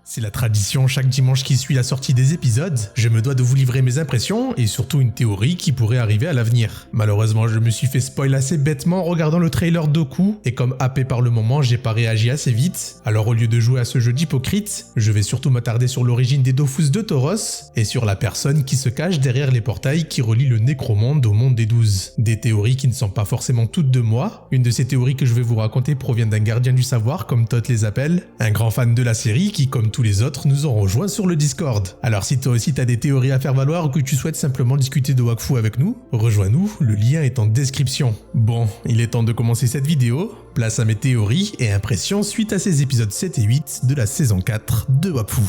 C'est la tradition, chaque dimanche qui suit la sortie des épisodes, je me dois de vous livrer mes impressions et surtout une théorie qui pourrait arriver à l'avenir. Malheureusement, je me suis fait spoil assez bêtement en regardant le trailer Doku et comme happé par le moment, j'ai pas réagi assez vite. Alors au lieu de jouer à ce jeu d'hypocrite, je vais surtout m'attarder sur l'origine des Dofus de Tauros et sur la personne qui se cache derrière les portails qui relient le Nécromonde au monde des 12. Des théories qui ne sont pas forcément toutes de moi. Une de ces théories que je vais vous raconter provient d'un gardien du savoir, comme Todd les appelle, un grand fan de la série qui, comme tous les autres, nous ont rejoints sur le Discord. Alors si toi aussi t'as des théories à faire valoir ou que tu souhaites simplement discuter de Wakfu avec nous, rejoins-nous, le lien est en description. Bon, il est temps de commencer cette vidéo, place à mes théories et impressions suite à ces épisodes 7 et 8 de la saison 4 de Wakfu.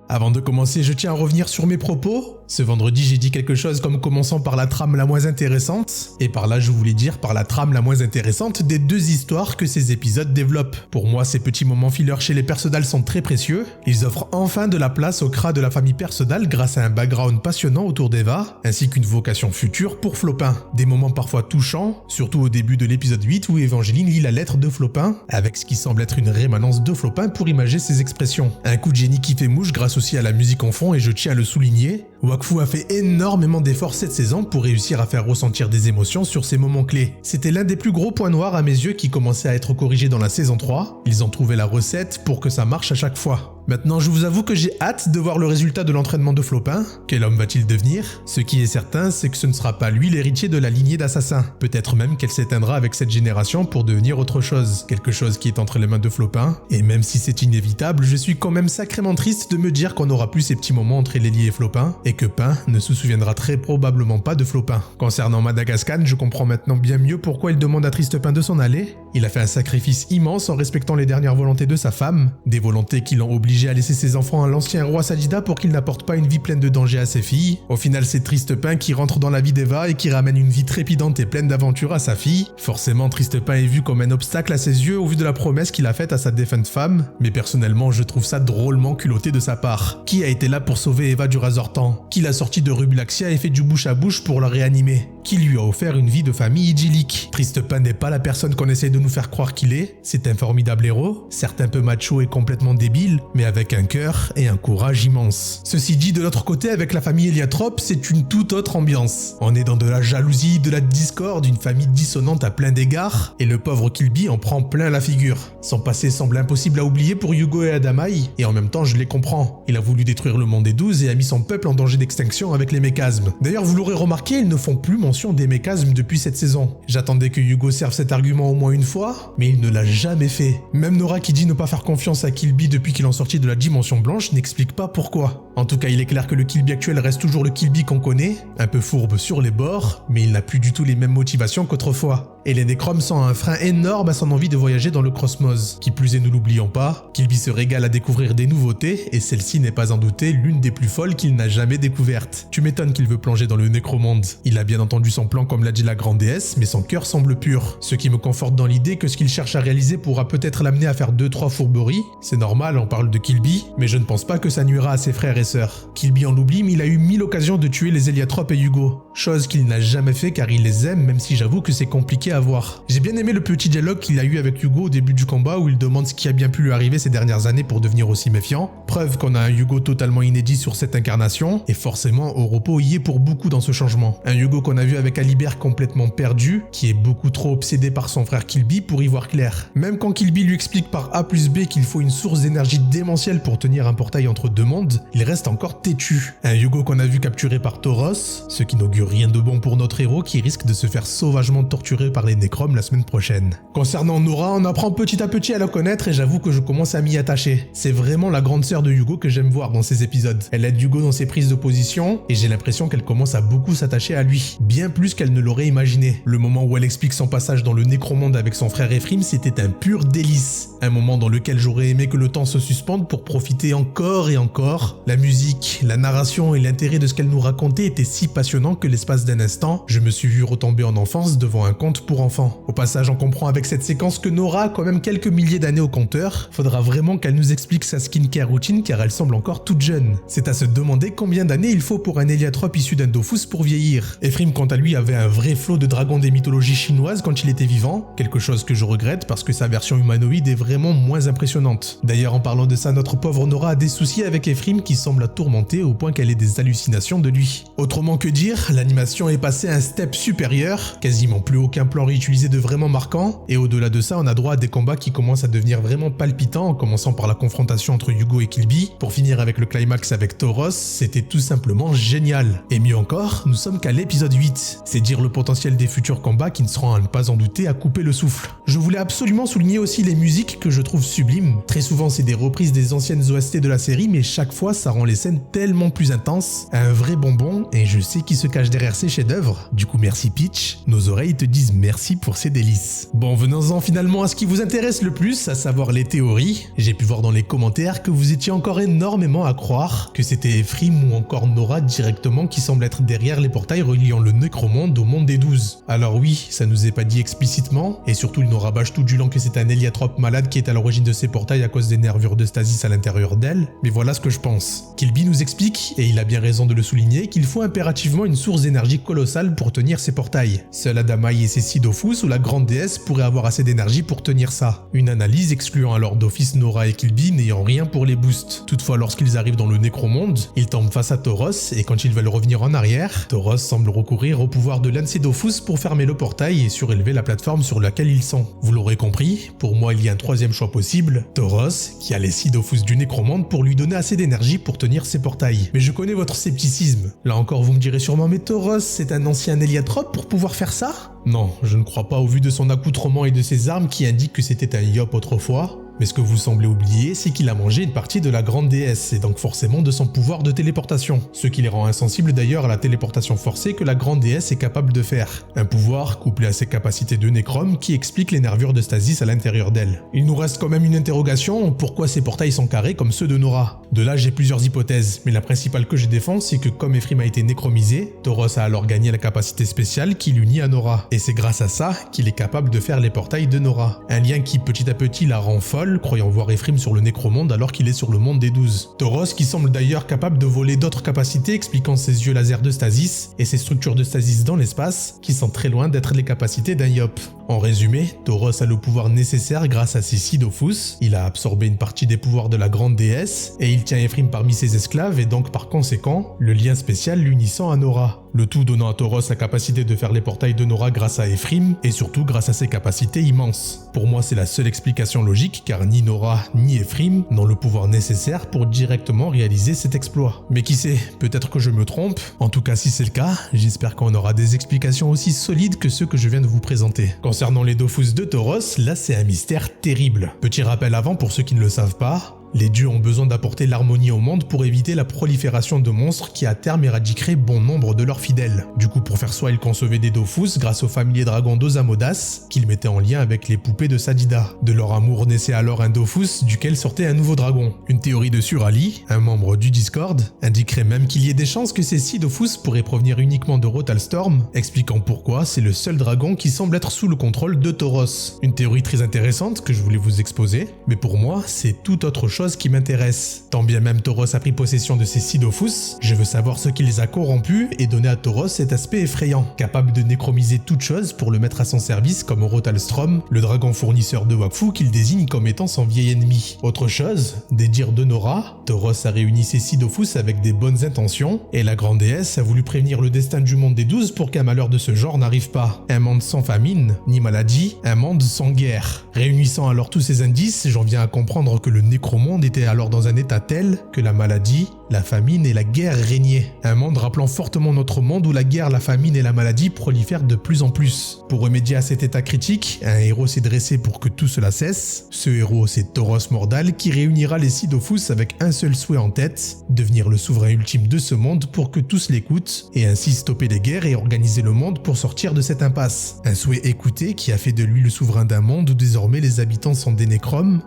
Avant de commencer, je tiens à revenir sur mes propos. Ce vendredi, j'ai dit quelque chose comme commençant par la trame la moins intéressante. Et par là, je voulais dire par la trame la moins intéressante des deux histoires que ces épisodes développent. Pour moi, ces petits moments fillers chez les Perceval sont très précieux. Ils offrent enfin de la place au Krat de la famille Perceval grâce à un background passionnant autour d'Eva, ainsi qu'une vocation future pour Flopin. Des moments parfois touchants, surtout au début de l'épisode 8 où Evangeline lit la lettre de Flopin, avec ce qui semble être une rémanence de Flopin pour imager ses expressions. Un coup de génie qui fait mouche grâce aussi à la musique en fond et je tiens à le souligner. Wakfu a fait énormément d'efforts cette saison pour réussir à faire ressentir des émotions sur ces moments clés. C'était l'un des plus gros points noirs à mes yeux qui commençait à être corrigé dans la saison 3. Ils ont trouvé la recette pour que ça marche à chaque fois. Maintenant, je vous avoue que j'ai hâte de voir le résultat de l'entraînement de Flopin. Quel homme va-t-il devenir? Ce qui est certain, c'est que ce ne sera pas lui l'héritier de la lignée d'assassins. Peut-être même qu'elle s'éteindra avec cette génération pour devenir autre chose. Quelque chose qui est entre les mains de Flopin. Et même si c'est inévitable, je suis quand même sacrément triste de me dire qu'on n'aura plus ces petits moments entre Lélie et Flopin, et que Pain ne se souviendra très probablement pas de Flopin. Concernant Madagascar, je comprends maintenant bien mieux pourquoi il demande à Tristepin de s'en aller. Il a fait un sacrifice immense en respectant les dernières volontés de sa femme, des volontés qui l'ont obligé à laisser ses enfants à l'ancien roi Sadida pour qu'il n'apporte pas une vie pleine de dangers à ses filles. Au final, c'est Tristepin qui rentre dans la vie d'Eva et qui ramène une vie trépidante et pleine d'aventures à sa fille. Forcément, Tristepin est vu comme un obstacle à ses yeux au vu de la promesse qu'il a faite à sa défunte femme, mais personnellement, je trouve ça drôlement culotté de sa part. Qui a été là pour sauver Eva du Razortan? Qui l'a sorti de Rubulaxia et fait du bouche à bouche pour la réanimer? Qui lui a offert une vie de famille idyllique? Tristepin n'est pas la personne qu'on essaie de nous faire croire qu'il est. C'est un formidable héros, certes un peu macho et complètement débile, mais avec un cœur et un courage immense. Ceci dit, de l'autre côté, avec la famille Eliatrope, c'est une toute autre ambiance. On est dans de la jalousie, de la discorde, une famille dissonante à plein d'égards, et le pauvre Kilby en prend plein la figure. Son passé semble impossible à oublier pour Hugo et Adamai, et en même temps je les comprends. Il a voulu détruire le monde des 12 et a mis son peuple en danger d'extinction avec les méchasmes. D'ailleurs, vous l'aurez remarqué, ils ne font plus mention des méchasmes depuis cette saison. J'attendais que Hugo serve cet argument au moins une fois, mais il ne l'a jamais fait. Même Nora qui dit ne pas faire confiance à Kilby depuis qu'il en sortit de la dimension blanche n'explique pas pourquoi. En tout cas, il est clair que le Kilby actuel reste toujours le Kilby qu'on connaît, un peu fourbe sur les bords, mais il n'a plus du tout les mêmes motivations qu'autrefois. Et les Necrom sent un frein énorme à son envie de voyager dans le Cosmos. Qui plus est, ne l'oublions pas, Kilby se régale à découvrir des nouveautés, et celle-ci n'est pas en douter l'une des plus folles qu'il n'a jamais découvertes. Tu m'étonnes qu'il veut plonger dans le Nécromonde. Il a bien entendu son plan comme l'a dit la grande déesse, mais son cœur semble pur. Ce qui me conforte dans l'idée que ce qu'il cherche à réaliser pourra peut-être l'amener à faire 2-3 fourberies. C'est normal, on parle de Kilby, mais je ne pense pas que ça nuira à ses frères et sœurs. Kilby en l'oublie, mais il a eu 1000 occasions de tuer les Eliatrope et Hugo. Chose qu'il n'a jamais fait car il les aime, même si j'avoue que c'est compliqué à voir. J'ai bien aimé le petit dialogue qu'il a eu avec Hugo au début du combat où il demande ce qui a bien pu lui arriver ces dernières années pour devenir aussi méfiant. Preuve qu'on a un Hugo totalement inédit sur cette incarnation, et forcément Oropo y est pour beaucoup dans ce changement. Un Hugo qu'on a vu avec Alibert complètement perdu, qui est beaucoup trop obsédé par son frère Kilby pour y voir clair. Même quand Kilby lui explique par A plus B qu'il faut une source d'énergie démentielle pour tenir un portail entre deux mondes, il reste encore têtu. Un Hugo qu'on a vu capturé par Tauros, ce qui n'augure rien de bon pour notre héros qui risque de se faire sauvagement torturer par les Necrom la semaine prochaine. Concernant Nora, on apprend petit à petit à la connaître et j'avoue que je commence à m'y attacher. C'est vraiment la grande sœur de Hugo que j'aime voir dans ces épisodes. Elle aide Hugo dans ses prises de position et j'ai l'impression qu'elle commence à beaucoup s'attacher à lui, bien plus qu'elle ne l'aurait imaginé. Le moment où elle explique son passage dans le Nécromonde avec son frère Ephraim, c'était un pur délice. Un moment dans lequel j'aurais aimé que le temps se suspende pour profiter encore et encore. La musique, la narration et l'intérêt de ce qu'elle nous racontait étaient si passionnants que l'espace d'un instant, je me suis vu retomber en enfance devant un conte pour enfants. Au passage, on comprend avec cette séquence que Nora a quand même quelques milliers d'années au compteur. Faudra vraiment qu'elle nous explique sa skincare routine car elle semble encore toute jeune. C'est à se demander combien d'années il faut pour un Eliatrope issu d'un Dofus pour vieillir. Ephraim, quant à lui, avait un vrai flot de dragons des mythologies chinoises quand il était vivant, quelque chose que je regrette parce que sa version humanoïde est vraiment vraiment moins impressionnante. D'ailleurs, en parlant de ça, notre pauvre Nora a des soucis avec Ephraim qui semble la tourmenter au point qu'elle ait des hallucinations de lui. Autrement que dire, l'animation est passée à un step supérieur, quasiment plus aucun plan réutilisé de vraiment marquant, et au-delà de ça, on a droit à des combats qui commencent à devenir vraiment palpitants, en commençant par la confrontation entre Hugo et Killby, pour finir avec le climax avec Tauros. C'était tout simplement génial. Et mieux encore, nous sommes qu'à l'épisode 8. C'est dire le potentiel des futurs combats qui ne seront à ne pas en douter à couper le souffle. Je voulais absolument souligner aussi les musiques que je trouve sublimes. Très souvent c'est des reprises des anciennes OST de la série, mais chaque fois ça rend les scènes tellement plus intenses. Un vrai bonbon, et je sais qui se cache derrière ces chefs-d'œuvre. Du coup merci Peach, nos oreilles te disent merci pour ces délices. Bon, venons-en finalement à ce qui vous intéresse le plus, à savoir les théories. J'ai pu voir dans les commentaires que vous étiez encore énormément à croire que c'était Ephraim ou encore Nora directement qui semble être derrière les portails reliant le Necromonde au monde des 12. Alors oui, ça nous est pas dit explicitement, et surtout il nous rabâche tout du long que c'est un héliatrope malade qui est à l'origine de ces portails à cause des nervures de stasis à l'intérieur d'elle, mais voilà ce que je pense. Killby nous explique, et il a bien raison de le souligner, qu'il faut impérativement une source d'énergie colossale pour tenir ces portails. Seul Adamai et ses 6 Dofus ou la grande déesse pourraient avoir assez d'énergie pour tenir ça. Une analyse excluant alors d'office Nora et Killby n'ayant rien pour les boosts. Toutefois, lorsqu'ils arrivent dans le Necromonde, ils tombent face à Tauros, et quand ils veulent revenir en arrière, Tauros semble recourir au pouvoir de l'un de ses Dofus pour fermer le portail et surélever la plateforme sur laquelle ils sont. Vous l'aurez compris, pour moi il y a un troisième choix possible, Tauros, qui a les 6 Dofus du Necromonde pour lui donner assez d'énergie pour tenir ses portails. Mais je connais votre scepticisme. Là encore vous me direz sûrement, mais Tauros c'est un ancien héliatrope pour pouvoir faire ça ? Non, je ne crois pas au vu de son accoutrement et de ses armes qui indiquent que c'était un Yop autrefois. Mais ce que vous semblez oublier, c'est qu'il a mangé une partie de la grande déesse, et donc forcément de son pouvoir de téléportation. Ce qui les rend insensibles d'ailleurs à la téléportation forcée que la grande déesse est capable de faire. Un pouvoir couplé à ses capacités de nécrome qui explique les nervures de stasis à l'intérieur d'elle. Il nous reste quand même une interrogation, pourquoi ces portails sont carrés comme ceux de Nora ? De là j'ai plusieurs hypothèses, mais la principale que je défends c'est que comme Ephraim a été néchromisé, Tauros a alors gagné la capacité spéciale qui l'unit à Nora. Et c'est grâce à ça qu'il est capable de faire les portails de Nora. Un lien qui petit à petit la rend folle, croyant voir Ephraim sur le Necromonde alors qu'il est sur le monde des 12. Tauros qui semble d'ailleurs capable de voler d'autres capacités expliquant ses yeux laser de stasis et ses structures de stasis dans l'espace qui sont très loin d'être les capacités d'un Yop. En résumé, Tauros a le pouvoir nécessaire grâce à ses 6 Dofus, il a absorbé une partie des pouvoirs de la grande déesse et il tient Ephraim parmi ses esclaves et donc par conséquent, le lien spécial l'unissant à Nora. Le tout donnant à Tauros la capacité de faire les portails de Nora grâce à Ephraim et surtout grâce à ses capacités immenses. Pour moi c'est la seule explication logique car ni Nora ni Ephraim n'ont le pouvoir nécessaire pour directement réaliser cet exploit. Mais qui sait, peut-être que je me trompe. En tout cas si c'est le cas, j'espère qu'on aura des explications aussi solides que ceux que je viens de vous présenter. Concernant les Dofus de Tauros, là c'est un mystère terrible. Petit rappel avant pour ceux qui ne le savent pas. Les dieux ont besoin d'apporter l'harmonie au monde pour éviter la prolifération de monstres qui à terme éradiqueraient bon nombre de leurs fidèles. Du coup pour faire soi ils concevaient des Dofus grâce au familier dragon d'Osamodas qu'ils mettaient en lien avec les poupées de Sadida. De leur amour naissait alors un Dofus duquel sortait un nouveau dragon. Une théorie de Surali, un membre du Discord, indiquerait même qu'il y ait des chances que ces 6 Dofus pourraient provenir uniquement de Rotalstorm, expliquant pourquoi c'est le seul dragon qui semble être sous le contrôle de Tauros. Une théorie très intéressante que je voulais vous exposer, mais pour moi c'est tout autre chose qui m'intéresse. Tant bien même Tauros a pris possession de ces 6 Dofus, je veux savoir ce qui les a corrompus et donner à Tauros cet aspect effrayant, capable de néchromiser toute chose pour le mettre à son service comme Rotalstrom, le dragon fournisseur de Wakfu qu'il désigne comme étant son vieil ennemi. Autre chose, des dires de Nora, Tauros a réuni ces 6 Dofus avec des bonnes intentions et la grande déesse a voulu prévenir le destin du monde des 12 pour qu'un malheur de ce genre n'arrive pas. Un monde sans famine, ni maladie, un monde sans guerre. Réunissant alors tous ces indices, j'en viens à comprendre que le Necromonde était alors dans un état tel que la maladie, la famine et la guerre régnaient. Un monde rappelant fortement notre monde où la guerre, la famine et la maladie prolifèrent de plus en plus. Pour remédier à cet état critique, un héros s'est dressé pour que tout cela cesse. Ce héros, c'est Tauros Mordal qui réunira les 6 Dofus avec un seul souhait en tête, devenir le souverain ultime de ce monde pour que tous l'écoutent et ainsi stopper les guerres et organiser le monde pour sortir de cette impasse. Un souhait écouté qui a fait de lui le souverain d'un monde où désormais les habitants sont des nécromes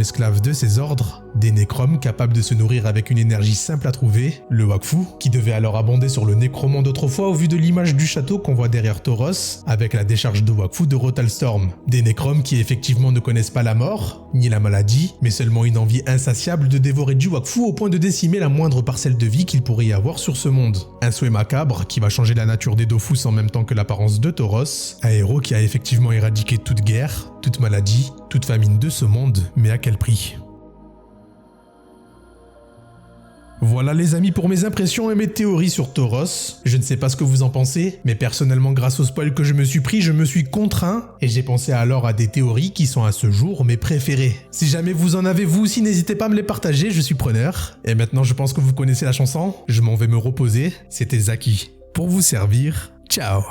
esclaves de ses ordres ordre, des nécromes capables de se nourrir avec une énergie simple à trouver, le Wakfu, qui devait alors abonder sur le nécromant d'autrefois au vu de l'image du château qu'on voit derrière Tauros, avec la décharge de Wakfu de Rotalstorm. Des nécromes qui effectivement ne connaissent pas la mort, ni la maladie, mais seulement une envie insatiable de dévorer du Wakfu au point de décimer la moindre parcelle de vie qu'il pourrait y avoir sur ce monde. Un souhait macabre qui va changer la nature des Dofus en même temps que l'apparence de Tauros, un héros qui a effectivement éradiqué toute guerre, toute maladie, toute famine de ce monde, mais à quel prix ? Voilà les amis pour mes impressions et mes théories sur Tauros. Je ne sais pas ce que vous en pensez, mais personnellement grâce au spoil que je me suis pris, je me suis contraint et j'ai pensé alors à des théories qui sont à ce jour mes préférées. Si jamais vous en avez vous aussi, n'hésitez pas à me les partager, je suis preneur. Et maintenant je pense que vous connaissez la chanson, je m'en vais me reposer, c'était Zaki. Pour vous servir, ciao.